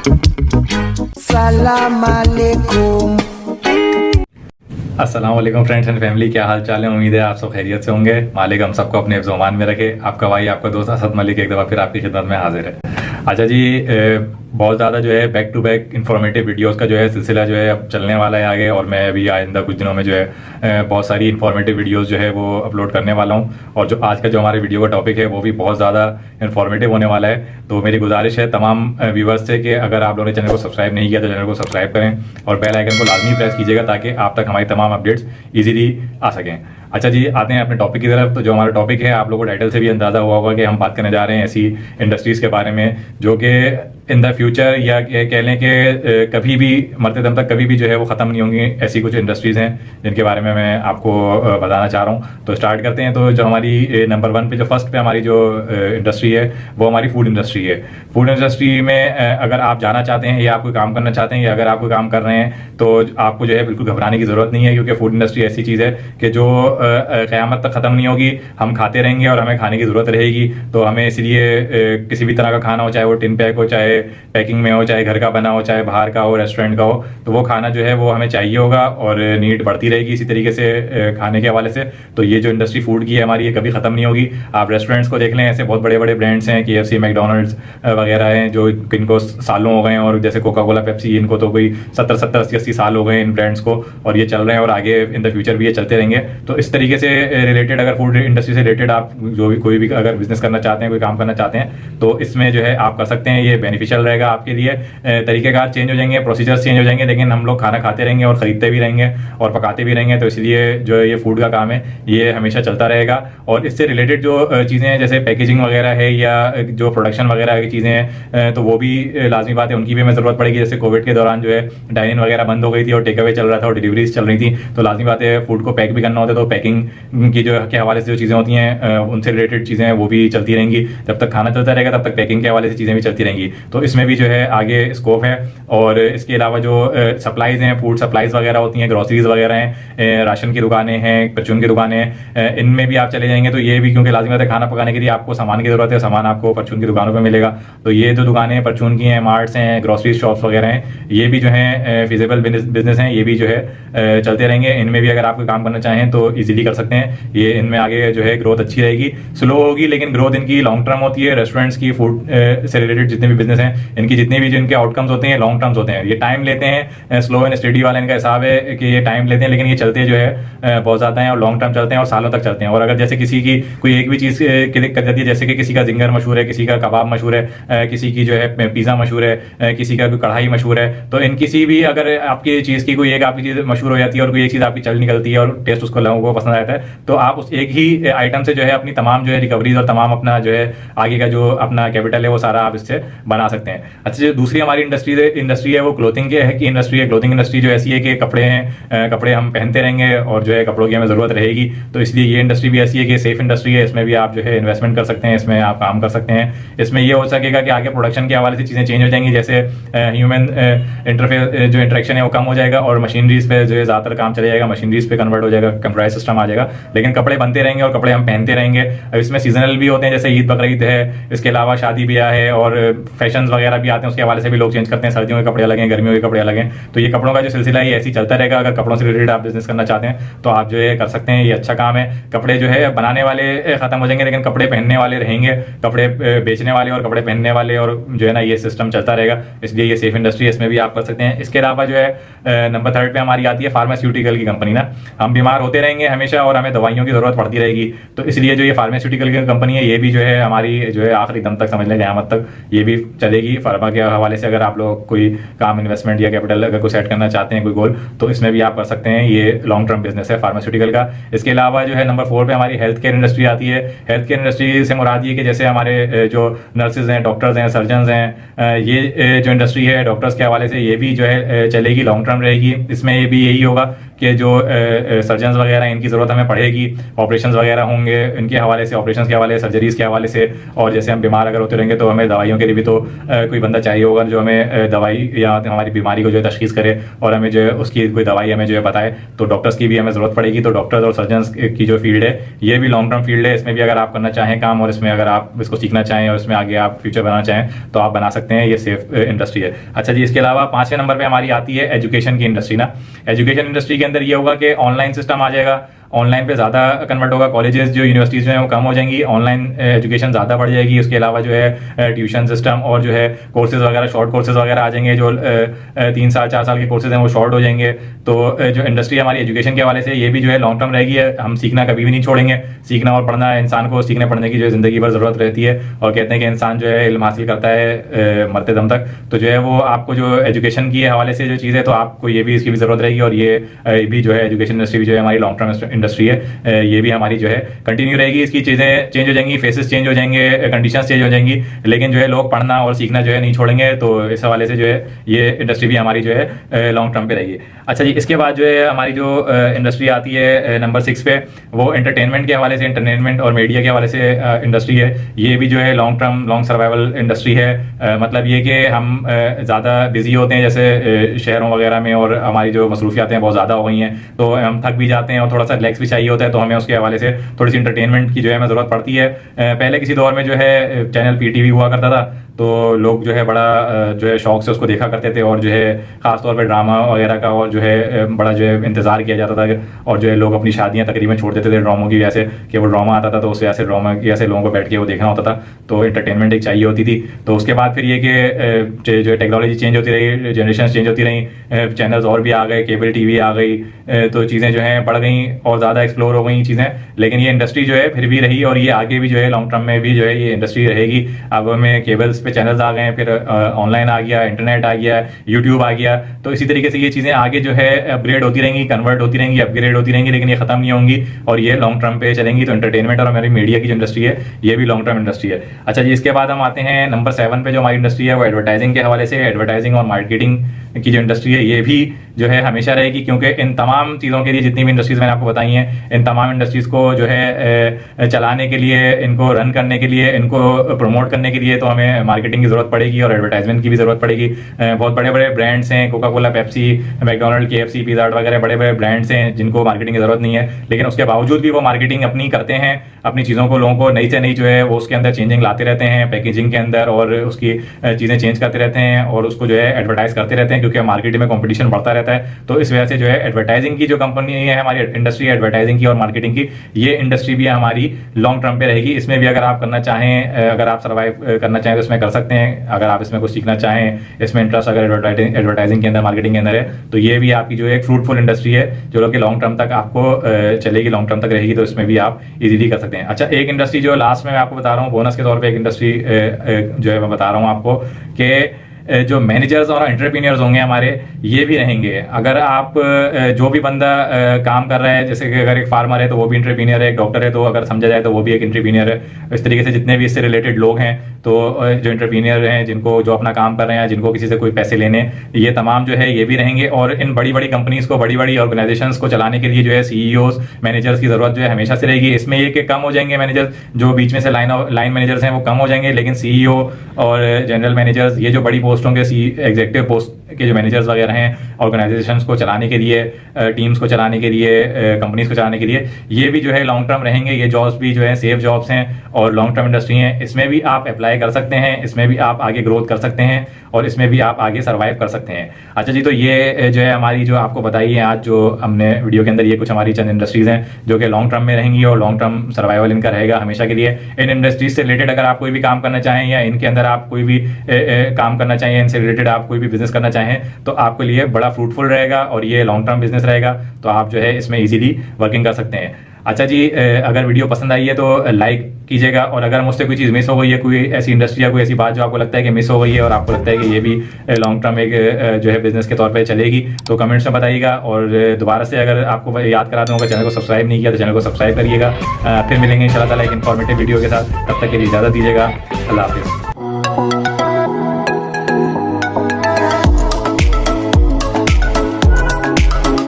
सलाम अलैकुम। अस्सलाम वालेकुम फ्रेंड्स एंड फैमिली, क्या हाल चाल है। उम्मीद है आप सब खैरियत से होंगे। मालिक हम सबको अपने ज़ुबान में रखे। आपका भाई आपका दोस्त असद मलिक एक दफ़ा फिर आपकी खिदमत में हाजिर है। अच्छा जी, बहुत ज़्यादा जो है back to back informative videos का जो है सिलसिला जो है अब चलने वाला है आगे, और मैं अभी आइंदा कुछ दिनों में जो है बहुत सारी इन्फॉर्मेटिव वीडियोस जो है वो अपलोड करने वाला हूँ। और जो आज का जो हमारे वीडियो का टॉपिक है वो भी बहुत ज़्यादा इन्फॉर्मेटिव होने वाला है। तो मेरी गुजारिश है तमाम व्यूवर्स से कि अगर आप लोगों ने चैनल को सब्सक्राइब नहीं किया तो चैनल को सब्सक्राइब करें और बेल आइकन को लाजमी प्रेस कीजिएगा ताकि आप तक हमारी तमाम अपडेट्स ईजीली आ सकें। अच्छा जी, आते हैं अपने टॉपिक की तरफ। तो जो हमारा टॉपिक है, आप लोगों को टाइटल से भी अंदाज़ा हुआ होगा कि हम बात करने जा रहे हैं ऐसी इंडस्ट्रीज़ के बारे में जो कि इन द फ्यूचर या कह लें कि कभी भी मरते दम तक कभी भी जो है वो ख़त्म नहीं होंगी। ऐसी कुछ इंडस्ट्रीज़ हैं जिनके बारे में मैं आपको बताना चाह रहा हूँ। तो स्टार्ट करते हैं। तो जो हमारी नंबर 1 पे जो फर्स्ट पे हमारी जो इंडस्ट्री है वो हमारी फूड इंडस्ट्री है। फूड इंडस्ट्री में अगर आप जाना चाहते हैं या आप कोई काम करना चाहते हैं या अगर आप कोई काम कर रहे हैं तो आपको जो है बिल्कुल घबराने की ज़रूरत नहीं है, क्योंकि फूड इंडस्ट्री ऐसी चीज़ है कि जो क़यामत तक ख़त्म नहीं होगी। हम खाते रहेंगे और हमें खाने की ज़रूरत रहेगी। तो हमें इसलिए किसी भी तरह का खाना हो, चाहे वो टिन पैक हो, चाहे पैकिंग में हो, चाहे घर का बना हो, चाहे बाहर का हो, रेस्टोरेंट का हो, तो वो खाना जो है वो हमें चाहिए होगा और नीड बढ़ती रहेगी इसी तरीके से खाने के हवाले से। तो ये जो इंडस्ट्री फूड की है हमारी, ये कभी ख़त्म नहीं होगी। आप रेस्टोरेंट्स को देख लें, ऐसे बहुत बड़े बड़े ब्रांड्स हैं, KFC, मैकडोनल्ड्स वगैरह हैं जो इनको सालों हो गए हैं, और जैसे कोका कोला, पेप्सी, इनको तो कोई 70-70, 80-80 साल हो गए इन ब्रांड्स को, और ये चल रहे हैं और आगे इन द फ्यूचर भी ये चलते रहेंगे। तो इस तरीके से रिलेटेड, अगर फूड इंडस्ट्री से रिलेटेड आप जो भी कोई भी अगर बिजनेस करना चाहते हैं, कोई काम करना चाहते हैं, तो इसमें जो है आप कर सकते हैं। ये बेनिफिशियल रहेगा आपके लिए। तरीकेकार चेंज हो जाएंगे, प्रोसीजर्स चेंज हो जाएंगे, लेकिन हम लोग खाना खाते रहेंगे और ख़रीदते भी रहेंगे और पकाते भी रहेंगे। तो इसलिए जो ये फूड का काम है ये हमेशा चलता रहेगा। और इससे रिलेटेड जो चीज़ें हैं जैसे पैकेजिंग वगैरह है या जो प्रोडक्शन वगैरह की चीज़ें हैं, तो वो भी लाजमी बात है, उनकी भी हमें ज़रूरत पड़ेगी। जैसे कोविड के दौरान जो है डाइनिंग वगैरह बंद हो गई थी और टेक अवे चल रहा था और डिलीवरीज चल रही थी, तो लाजमी बात है फूड को पैक भी करना होता है। तो पैकिंग की जो के हवाले से जो चीज़ें होती हैं उनसे रिलेटेड चीज़ें हैं वो भी चलती रहेंगी। जब तक खाना चलता रहेगा तब तक पैकिंग के हवाले से चीज़ें भी चलती रहेंगी। तो इसमें भी जो है आगे स्कोप है। और इसके अलावा जो सप्लाईज हैं, फूड सप्लाईज वगैरह होती हैं, ग्रोसरीज वगैरह हैं, राशन की दुकानें हैं, परचून की दुकानें हैं, इनमें भी आप चले जाएंगे तो ये भी, क्योंकि लाजमी बात है खाना पकाने के लिए आपको सामान की जरूरत है, सामान आपको परचून की दुकानों पर मिलेगा। तो ये जो दुकानें परचून की हैं, मार्ट्स हैं, ग्रोसरी शॉप्स वगैरह हैं, ये भी जो है फिजिबल बिजनेस हैं, ये भी जो है चलते रहेंगे। इनमें भी अगर आप कोई काम करना चाहें तो ईजिली कर सकते हैं। ये इनमें आगे जो है ग्रोथ अच्छी रहेगी, स्लो होगी, लेकिन ग्रोथ इनकी लॉन्ग टर्म होती है। रेस्टोरेंट्स की, फूड से रिलेटेड जितने भी बिजनेस हैं, इनकी जितने भी जिनके आउटकम्स होते हैं लॉन्ग टर्म्स होते हैं। ये टाइम लेते हैं, स्लो एंड स्टडी वाला इनका हिसाब है कि ये टाइम लेते हैं, लेकिन ये चलते जो है बहुत ज़्यादा हैं और लॉन्ग टर्म चलते हैं और सालों तक चलते हैं। और अगर जैसे किसी की कोई एक भी चीज़ क्लिक कर जाती है, जैसे कि किसी का जिंगर मशहूर है, किसी का कबाब मशहूर है, किसी की जो है पिज़्ज़ा मशहूर है, किसी का कोई कढ़ाई मशहूर है, तो इन किसी भी अगर आपकी चीज़ की कोई एक आपकी चीज़ मशहूर हो जाती है और कोई एक चीज़ आपकी चल निकलती है और टेस्ट उसको लोगों को पसंद आता है, तो आप उस एक ही आइटम से जो है अपनी तमाम जो है रिकवरीज और तमाम अपना जो है आगे का जो अपना कैपिटल है वो सारा आप इससे बना सकते हैं। अच्छा, जो दूसरी हमारी इंडस्ट्री है वो क्लोथिंग की है कि इंडस्ट्री है। क्लोथिंग इंडस्ट्री जो ऐसी है कि कपड़े हैं, कपड़े हम पहनते रहेंगे और जो है कपड़ों की हमें ज़रूरत रहेगी। तो इसलिए ये इंडस्ट्री भी ऐसी है कि सेफ इंडस्ट्री है। इसमें भी आप जो है इन्वेस्टमेंट कर सकते हैं, इसमें आप काम कर सकते हैं। इसमें ये हो सकेगा कि आगे प्रोडक्शन के हवाले से चीज़ें चेंज हो जाएंगी, जैसे ह्यूमन इंटरफेस जो इंटरेक्शन है वो कम हो जाएगा और मशीनरीज पे जो है ज़्यादातर काम चले जाएगा, मशीनरीज पे कन्वर्ट हो जाएगा, कंप्यूटराइज सिस्टम आ जाएगा, लेकिन कपड़े बनते रहेंगे और कपड़े हम पहनते रहेंगे। अब इसमें सीजनल भी होते हैं, जैसे ईद बकरीद है, इसके अलावा शादी ब्याह है और फैशन वगैरह भी आते हैं, उसके हवाले से भी लोग चेंज करते हैं। सर्दियों के कपड़े अलग हैं, गर्मियों के कपड़े अलग हैं। तो ये कपड़ों का जो सिलसिला है ऐसे ही चलता रहेगा। अगर कपड़ों से रिलेटेड आप बिजनेस करना चाहते हैं तो आप जो है कर सकते हैं, ये अच्छा काम है। कपड़े जो है बनाने वाले खत्म हो जाएंगे, लेकिन कपड़े पहनने वाले रहेंगे, कपड़े बेचने वाले और कपड़े पहनने वाले, और जो है ना ये सिस्टम चलता रहेगा। इसलिए ये सेफ इंडस्ट्री है, इसमें भी आप कर सकते हैं। इसके अलावा जो है नंबर 3 पे हमारी आती है फार्मास्यूटिकल की कंपनी ना। हम बीमार होते रहेंगे हमेशा और हमें दवाइयों की जरूरत पड़ती रहेगी, तो इसलिए जो ये फार्मास्यूटिकल की कंपनी है ये भी जो है हमारी जो है आखिरी दम तक, समझ लें क़यामत तक ये भी चलेगी। फार्मा के हवाले से अगर आप लोग कोई काम, इन्वेस्टमेंट या कैपिटल अगर कोई सेट करना चाहते हैं, कोई गोल, तो इसमें भी आप कर सकते हैं। ये लॉन्ग टर्म बिजनेस है फार्मास्यूटिकल का। इसके अलावा जो है नंबर 4 पे हमारी हेल्थ केयर इंडस्ट्री आती है। हेल्थ केयर इंडस्ट्री से मुराद ये कि जैसे हमारे जो नर्सेज हैं, डॉक्टर्स हैं, सर्जन्स हैं, ये जो इंडस्ट्री है डॉक्टर्स के हवाले से ये भी जो है चलेगी, लॉन्ग टर्म रहेगी। इसमें ये भी यही होगा के जो सर्जन्स वगैरह हैं इनकी ज़रूरत हमें पड़ेगी, ऑपरेशंस वगैरह होंगे इनके हवाले से, ऑपरेशंस के हवाले से, सर्जरीज़ के हवाले से। और जैसे हम बीमार अगर होते रहेंगे तो हमें दवाइयों के लिए भी तो कोई बंदा चाहिए होगा जो हमें दवाई या हमारी बीमारी को जो है तशखीस करे और हमें जो है उसकी कोई दवाई हमें जो है बताए। तो डॉक्टर्स की भी हमें ज़रूरत पड़ेगी। तो डॉक्टर्स और सर्जन्स की जो फील्ड है ये भी लॉन्ग टर्म फील्ड है। इसमें भी अगर आप करना चाहें काम और इसमें अगर आप इसको सीखना चाहें और इसमें आगे आप फ्यूचर बनाना चाहें तो आप बना सकते हैं। ये सेफ इंडस्ट्री है। अच्छा जी, इसके अलावा 5वें नंबर पे हमारी आती है एजुकेशन की इंडस्ट्री ना। एजुकेशन इंडस्ट्री के अंदर ये होगा कि ऑनलाइन सिस्टम आ जाएगा, ऑनलाइन पे ज़्यादा कन्वर्ट होगा। कॉलेजेस जो यूनिवर्सिटीज़ जो हैं वो कम हो जाएंगी, ऑनलाइन एजुकेशन ज़्यादा बढ़ जाएगी। उसके अलावा जो है ट्यूशन सिस्टम और जो है कोर्सेज वगैरह, शॉर्ट कोर्सेज वगैरह आ जाएंगे। जो 3 साल 4 साल के कोर्सेज हैं वो शॉर्ट हो जाएंगे। तो जो इंडस्ट्री हमारी एजुकेशन के हवाले से ये भी जो है लॉन्ग टर्म रहेगी। हम सीखना कभी भी नहीं छोड़ेंगे। सीखना और पढ़ना, इंसान को सीखने पढ़ने की जो है ज़िंदगी भर ज़रूरत रहती है। और कहते हैं कि इंसान जो है इल्म हासिल करता है मरते दम तक। तो जो है वो आपको जो एजुकेशन के हवाले से जो चीज़ है तो आपको ये भी इसकी भी ज़रूरत रहेगी। और ये भी जो है एजुकेशन इंडस्ट्री भी जो है हमारी लॉन्ग टर्म इंडस्ट्री है, ये भी हमारी जो है कंटिन्यू रहेगी। इसकी चीज़ें चेंज हो जाएंगी, फेसेस चेंज हो जाएंगे, कंडीशंस चेंज हो जाएंगी, लेकिन जो है लोग पढ़ना और सीखना जो है नहीं छोड़ेंगे। तो इस हवाले से जो है ये इंडस्ट्री भी हमारी जो है लॉन्ग टर्म पे रहेगी। अच्छा जी, इसके बाद जो है हमारी जो इंडस्ट्री आती है नंबर 6 पे, वो एंटरटेनमेंट के हवाले से, एंटरटेनमेंट और मीडिया के हवाले से इंडस्ट्री है। ये भी जो है long term, long survival industry है। मतलब ये कि हम ज़्यादा बिजी होते हैं जैसे शहरों वगैरह में, और हमारी जो मसरूफियातें हैं बहुत ज़्यादा हो गई हैं, तो हम थक भी जाते हैं और थोड़ा सा रिलैक्स भी चाहिए होता है। तो हमें उसके हवाले से थोड़ी सी इंटरटेनमेंट की जो है हमें ज़रूरत पड़ती है। पहले किसी दौर में जो है चैनल पीटीवी हुआ करता था, तो लोग जो है बड़ा जो है शौक से उसको देखा करते थे। और जो है ख़ास तौर पे ड्रामा वगैरह का और जो है बड़ा जो है इंतज़ार किया जाता था। और जो है लोग अपनी शादियां तकरीबन छोड़ देते थे ड्रामों की वजह से, कि वो ड्रामा आता था तो उससे ऐसे ड्रामा की ऐसे लोगों को बैठ के वो देखना होता था। तो इंटरटेनमेंट एक चाहिए होती थी। तो उसके बाद फिर ये कि जो टेक्नोलॉजी चेंज होती रही, जनरेशन चेंज होती रही, चैनल्स और भी आ गए, केबल टीवी आ गई, तो चीज़ें जो हैं बढ़ गई और ज़्यादा एक्सप्लोर हो गई चीज़ें। लेकिन ये इंडस्ट्री जो है फिर भी रही और ये आगे भी जो है लॉन्ग टर्म में भी जो है ये इंडस्ट्री रहेगी। अब हमें केबल्स पे चैनल्स आ गए हैं, फिर ऑनलाइन आ गया, इंटरनेट आ गया, यूट्यूब आ गया। तो इसी तरीके से ये चीज़ें आगे जो है अपग्रेड होती रहेंगी, कन्वर्ट होती रहेंगी, अपग्रेड होती रहेंगी, लेकिन ये खत्म नहीं होंगी और ये लॉन्ग टर्म पे चलेंगी। तो एंटरटेनमेंट और हमारी मीडिया की जो इंडस्ट्री है ये भी लॉन्ग टर्म इंडस्ट्री है। अच्छा जी, इसके बाद हम आते हैं नंबर 7 पे। जो हमारी इंडस्ट्री है वो एडवर्टाइजिंग के हवाले से, एडवर्टाइजिंग और मार्केटिंग की जो इंडस्ट्री है ये भी जो है हमेशा रहेगी। क्योंकि इन तमाम चीज़ों के लिए जितनी भी इंडस्ट्रीज़ मैंने आपको बताई हैं, इन तमाम इंडस्ट्रीज़ को जो है चलाने के लिए, इनको रन करने के लिए, इनको प्रमोट करने के लिए तो हमें मार्केटिंग की ज़रूरत पड़ेगी और एडवर्टाइजमेंट की भी ज़रूरत पड़ेगी। बहुत बड़े बड़े ब्रांड्स हैं, Coca Cola, Pepsi, McDonald, KFC, pizza हट वगैरह बड़े बड़े ब्रांड्स हैं जिनको मार्केटिंग की ज़रूरत नहीं है, लेकिन उसके बावजूद भी वो मार्केटिंग अपनी करते हैं। अपनी चीज़ों को, लोगों को नई से नई जो है वो उसके अंदर चेंजिंग लाते रहते हैं, पैकेजिंग के अंदर, और उसकी चीज़ें चेंज करते रहते हैं और उसको जो है एडवर्टाइज करते रहते हैं, क्योंकि मार्केट में कंपटीशन बढ़ता रहता है। तो इस वजह से जो है एडवर्टाइजिंग की जो कंपनी है, हमारी इंडस्ट्री है एडवर्टाइजिंग की और मार्केटिंग की, ये इंडस्ट्री भी हमारी लॉन्ग टर्म पे रहेगी। इसमें भी अगर आप करना चाहें, अगर आप सर्वाइव करना चाहें तो इसमें कर सकते हैं। अगर आप इसमें कुछ सीखना चाहें, इसमें इंटरेस्ट अगर एडवर्टाइजिंग के अंदर, मार्केटिंग के अंदर है, तो ये भी आपकी जो है एक फ्रूटफुल इंडस्ट्री है जो लोग लॉन्ग टर्म तक आपको चलेगी, लॉन्ग टर्म तक रहेगी। तो इसमें भी आप इजीली कर सकते हैं। अच्छा, एक इंडस्ट्री जो लास्ट में मैं आपको बता रहा हूँ, बोनस के तौर पर एक इंडस्ट्री जो है मैं बता रहा हूँ आपको, कि जो मैनेजर्स और एंटरप्रेन्योर्स होंगे हमारे, ये भी रहेंगे। अगर आप जो भी बंदा काम कर रहा है, जैसे कि अगर एक फार्मर है तो वो भी एंटरप्रेन्योर है, एक डॉक्टर है तो अगर समझा जाए तो वो भी एक एंटरप्रेन्योर है। इस तरीके से जितने भी इससे रिलेटेड लोग हैं, तो जो एंटरप्रेन्योर हैं, जिनको जो अपना काम कर रहे हैं, जिनको किसी से कोई पैसे लेने, ये तमाम जो है ये भी रहेंगे। और इन बड़ी बड़ी कंपनीज को, बड़ी बड़ी ऑर्गेनाइजेशंस को चलाने के लिए जो है CEOs, मैनेजर्स की जरूरत जो है हमेशा से रहेगी। इसमें ये कि कम हो जाएंगे मैनेजर्स, जो बीच में से लाइन मैनेजर्स हैं वो कम हो जाएंगे, लेकिन CEO और जनरल मैनेजर्स, ये जो बड़ी पोस्टों के एग्जीक्यूटिव पोस्ट के जो मैनेजर्स वगैरह हैं, ऑर्गेनाइजेशंस को चलाने के लिए, टीम्स को चलाने के लिए, कंपनीज को चलाने के लिए, ये भी जो है लॉन्ग टर्म रहेंगे। ये जॉब्स भी जो है सेफ जॉब्स हैं और लॉन्ग टर्म इंडस्ट्री हैं। इसमें भी आप अप्लाई कर सकते हैं, इसमें भी आप आगे ग्रोथ कर सकते हैं और इसमें भी आप आगे सर्वाइव कर सकते हैं। अच्छा जी, तो ये जो है हमारी जो आपको बताई है आज जो हमने वीडियो के अंदर, ये कुछ हमारी चंद इंडस्ट्रीज हैं जो कि लॉन्ग टर्म में रहेंगी और लॉन्ग टर्म सर्वाइवल इनका रहेगा हमेशा के लिए। इन इंडस्ट्रीज से रिलेटेड अगर आप कोई भी काम करना चाहें या इनके अंदर आप कोई भी काम करना चाहें, इनसे रिलेटेड आप कोई भी बिजनेस करना चाहें, तो आपके लिए बड़ा फ्रूटफुल रहेगा और ये लॉन्ग टर्म बिजनेस रहेगा। तो आप जो है इसमें इजीली वर्किंग कर सकते हैं। अच्छा जी, अगर वीडियो पसंद आई है तो लाइक कीजिएगा, और अगर मुझसे कोई चीज़ मिस हो गई है, कोई ऐसी इंडस्ट्री या कोई ऐसी बात जो आपको लगता है कि मिस हो गई है और आपको लगता है कि ये भी लॉन्ग टर्म एक जो है बिजनेस के तौर पे चलेगी, तो कमेंट्स में बताइएगा। और दोबारा से अगर आपको याद करा दूँगा, चैनल को सब्सक्राइब नहीं किया तो चैनल को सब्सक्राइब करिएगा। फिर मिलेंगे इंशाल्लाह ताला एक इन्फॉर्मेटिव वीडियो के साथ। तब तक के लिए इजाज़त दीजिएगा। अल्लाह हाफिज़।